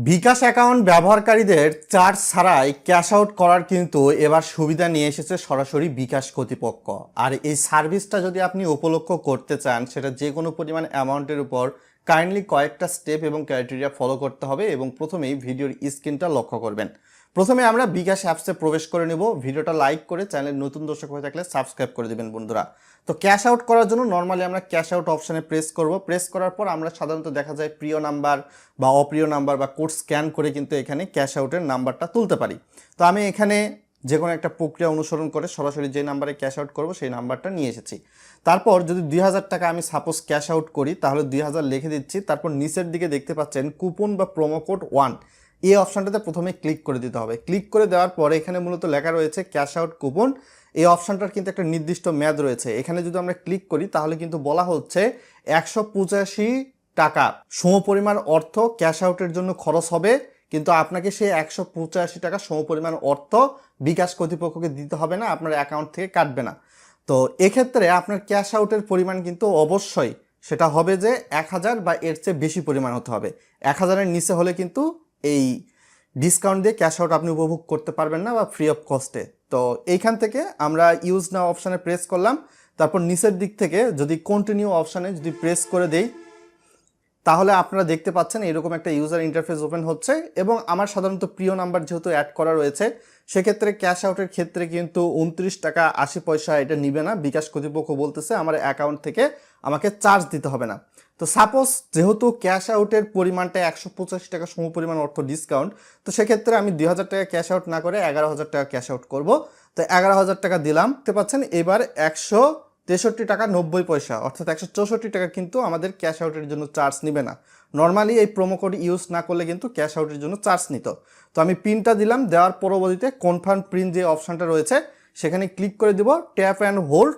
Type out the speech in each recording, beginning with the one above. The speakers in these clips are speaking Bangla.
বিকাশ অ্যাকাউন্ট ব্যবহারকারীদের চার্জ ছাড়াই ক্যাশ আউট করার কিন্তু এবার সুবিধা নিয়ে এসেছে সরাসরি বিকাশ কর্তৃপক্ষ। আর এই সার্ভিসটা যদি আপনি উপলক্ষ করতে চান, সেটা যে কোনো পরিমাণ অ্যামাউন্টের উপর কাইন্ডলি কয়েকটা স্টেপ এবং ক্রাইটেরিয়া ফলো করতে হবে। এবং প্রথমেই ভিডিওর স্ক্রিনটা লক্ষ্য করবেন। প্রথমে আমরা বিকাশ অ্যাপসে প্রবেশ করে নেব। ভিডিওটা লাইক করে চ্যানেল নতুন দর্শক হয়ে থাকলে সাবস্ক্রাইব করে দেবেন বন্ধুরা। তো ক্যাশ আউট করার জন্য নর্মালি আমরা ক্যাশ আউট অপশানে প্রেস করব। প্রেস করার পর আমরা সাধারণত দেখা যায় প্রিয় নাম্বার বা অপ্রিয় নাম্বার বা কোড স্ক্যান করে কিন্তু এখানে ক্যাশ আউটের নাম্বারটা তুলতে পারি। তো আমি এখানে যে কোনো একটা প্রক্রিয়া অনুসরণ করে সরাসরি যে নাম্বারে ক্যাশ আউট করব সেই নাম্বারটা নিয়ে এসেছি। তারপর যদি 2000 টাকা আমি সাপোজ ক্যাশ আউট করি, তাহলে 2000 লিখে দিচ্ছি। তারপর নিচের দিকে দেখতে পাচ্ছেন কুপন বা প্রোমো কোড 1, এই অপশানটাতে প্রথমে ক্লিক করে দিতে হবে। ক্লিক করে দেওয়ার পরে এখানে মূলত লেখা রয়েছে ক্যাশ আউট কুপন। এই অপশানটার কিন্তু একটা নির্দিষ্ট মেয়াদ রয়েছে। এখানে যদি আমরা ক্লিক করি তাহলে কিন্তু বলা হচ্ছে 185 টাকা সমপরিমাণ অর্থ ক্যাশ আউটের জন্য খরচ হবে, কিন্তু আপনাকে সেই 185 টাকা সমপরিমাণ অর্থ বিকাশ কর্তৃপক্ষকে দিতে হবে না, আপনার অ্যাকাউন্ট থেকে কাটবে না। তো এক্ষেত্রে আপনার ক্যাশ আউটের পরিমাণ কিন্তু অবশ্যই সেটা হবে যে 1000 বা এর চেয়ে বেশি পরিমাণ হতে হবে। 1000-এর নিচে হলে কিন্তু এই ডিসকাউন্ট দিয়ে ক্যাশ আউট আপনি উপভোগ করতে পারবেন না বা ফ্রি অফ কস্টে। তো এইখান থেকে আমরা ইউজ নাও অপশানে প্রেস করলাম। তারপর নিচের দিক থেকে যদি কন্টিনিউ অপশানে যদি প্রেস করে দেই, তাহলে আপনারা দেখতে পাচ্ছেন এরকম একটা ইউজার ইন্টারফেস ওপেন হচ্ছে। এবং আমার সাধারণত প্রিয় নাম্বার যেহেতু অ্যাড করা রয়েছে, সেক্ষেত্রে ক্যাশ আউটের ক্ষেত্রে কিন্তু 29 টাকা 80 পয়সা এটা নিবে না। বিকাশ কর্তৃপক্ষ বলতেছে আমার অ্যাকাউন্ট থেকে আমাকে চার্জ দিতে হবে না। তো সাপোজ যেহেতু ক্যাশ আউটের পরিমাণটা 185 টাকা সমপরিমাণ অর্থ ডিসকাউন্ট, তো সেক্ষেত্রে আমি 2000 টাকা ক্যাশ আউট না করে 11000 টাকা ক্যাশ আউট করবো। তো 11000 টাকা দিলাম। দেখতে পাচ্ছেন এবার 163 টাকা 90 পয়সা অর্থাৎ 164 টাকা কিন্তু আমাদের ক্যাশ আউটের জন্য চার্জ নিবে না। নর্মালি এই প্রোমো কোড ইউজ না করলে কিন্তু ক্যাশ আউটের জন্য চার্জ নিত। তো আমি পিনটা দিলাম, দেওয়ার পরবর্তীতে কনফার্ম প্রিন্ট যে অপশানটা রয়েছে সেখানে ক্লিক করে দিব। Tap and hold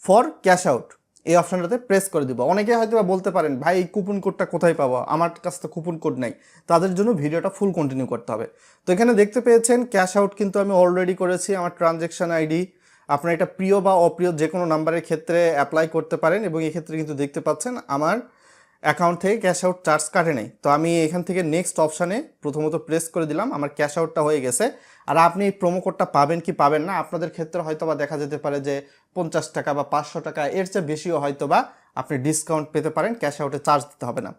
for cash out এই অপশানটাতে প্রেস করে দিব। অনেকে হয়তো বলতে পারেন ভাই এই কুপন কোডটা কোথায় পাবো, আমার কাছে তো কুপন কোড নাই। তাদের জন্য ভিডিওটা ফুল কন্টিনিউ করতে হবে। তো এখানে দেখতে পেয়েছেন ক্যাশ আউট কিন্তু আমি অলরেডি করেছি। আমার ট্রানজ্যাকশান আইডি আপনার এটা প্রিয় বা অপ্রিয় যে কোনো নাম্বারের ক্ষেত্রে অ্যাপ্লাই করতে পারেন। এবং এক্ষেত্রে কিন্তু দেখতে পাচ্ছেন আমার অ্যাকাউন্ট থেকে ক্যাশ আউট চার্জ কাটে নেই। তো আমি এখান থেকে নেক্সট অপশানে প্রথমত প্রেস করে দিলাম, আমার ক্যাশ আউটটা হয়ে গেছে। আর আপনি এই প্রোমো কোডটা পাবেন কি পাবেন না, আপনাদের ক্ষেত্রে হয়তো বা দেখা যেতে পারে যে 50 টাকা বা 500 টাকা এর চেয়ে বেশিও হয়তো বা আপনি ডিসকাউন্ট পেতে পারেন, ক্যাশ আউটে চার্জ দিতে হবে না।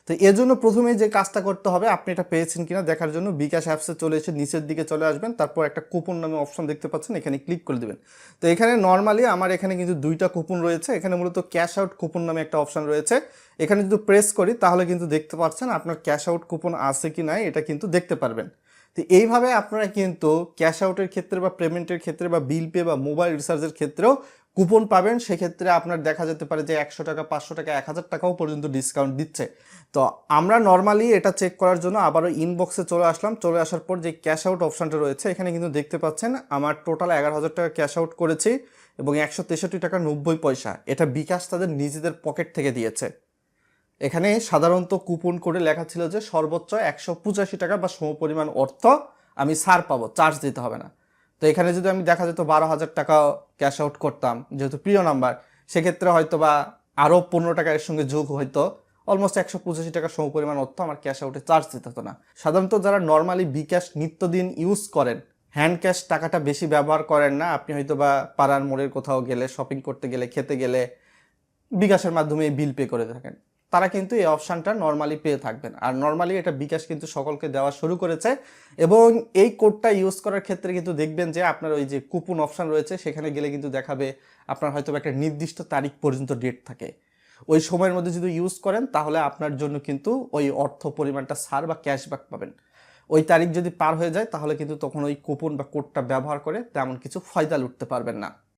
তো এর জন্য প্রথমেই যে কাজটা করতে হবে, আপনি এটা পেয়েছেন কিনা দেখার জন্য বিকাশ অ্যাপসে চলে এসে নিচের দিকে চলে আসবেন। তারপর একটা কুপন নামে অপশন দেখতে পাচ্ছেন, এখানে ক্লিক করে দেবেন। তো এখানে নর্মালি আমার এখানে কিন্তু 2টা কুপন রয়েছে। এখানে মূলত ক্যাশ আউট কুপন নামে একটা অপশন রয়েছে। এখানে যদি প্রেস করি তাহলে কিন্তু দেখতে পাচ্ছেন আপনার ক্যাশ আউট কুপন আছে কি নাই এটা কিন্তু দেখতে পারবেন। তো এইভাবে আপনারা কিন্তু ক্যাশ আউটের ক্ষেত্রে বা পেমেন্টের ক্ষেত্রে বা বিল পে বা মোবাইল রিচার্জের ক্ষেত্রেও কুপন পাবেন। সেক্ষেত্রে আপনার দেখা যেতে পারে যে 100 টাকা 500 টাকা 1000 টাকাও পর্যন্ত ডিসকাউন্ট দিচ্ছে। তো আমরা নর্মালি এটা চেক করার জন্য আবারও ইনবক্সে চলে আসলাম। চলে আসার পর যে ক্যাশ আউট অপশানটা রয়েছে এখানে কিন্তু দেখতে পাচ্ছেন আমার টোটাল 11,000 টাকা ক্যাশ আউট করেছি এবং 163 টাকা 90 পয়সা এটা বিকাশ তাদের নিজেদের পকেট থেকে দিয়েছে। এখানে সাধারণত কুপন কোডে লেখা ছিল যে সর্বোচ্চ 185 টাকা বা সমপরিমাণ অর্থ আমি ছাড় পাবো, চার্জ দিতে হবে না। তো এখানে যদি আমি দেখা যেত 12,000 টাকা ক্যাশ আউট করতাম যেহেতু প্রিয় নাম্বার, সেক্ষেত্রে হয়তো বা আরও 15 টাকা এর সঙ্গে যোগ হয়তো অলমোস্ট 185 টাকা সমপরিমাণ অর্থ আমার ক্যাশ আউটে চার্জ দিতে হতো না। সাধারণত যারা নর্মালি বিকাশ নিত্যদিন ইউজ করেন, হ্যান্ড ক্যাশ টাকাটা বেশি ব্যবহার করেন না, আপনি হয়তো বা পাড়ার মোড়ের কোথাও গেলে, শপিং করতে গেলে, খেতে গেলে বিকাশের মাধ্যমে বিল পে করে থাকেন, তারা কিন্তু এই অপশানটা নর্মালি পেয়ে থাকবেন। আর নর্মালি এটা বিকাশ কিন্তু সকলকে দেওয়া শুরু করেছে। এবং এই কোডটা ইউজ করার ক্ষেত্রে কিন্তু দেখবেন যে আপনার ওই যে কুপন অপশান রয়েছে সেখানে গেলে কিন্তু দেখাবে আপনার হয়তো একটা নির্দিষ্ট তারিখ পর্যন্ত ডেট থাকে। ওই সময়ের মধ্যে যদি ইউজ করেন তাহলে আপনার জন্য কিন্তু ওই অর্থ পরিমাণটা ছাড় বা ক্যাশব্যাক পাবেন। ওই তারিখ যদি পার হয়ে যায় তাহলে কিন্তু তখন ওই কুপন বা কোডটা ব্যবহার করে তেমন কিছু ফায়দা লুটতে পারবেন না।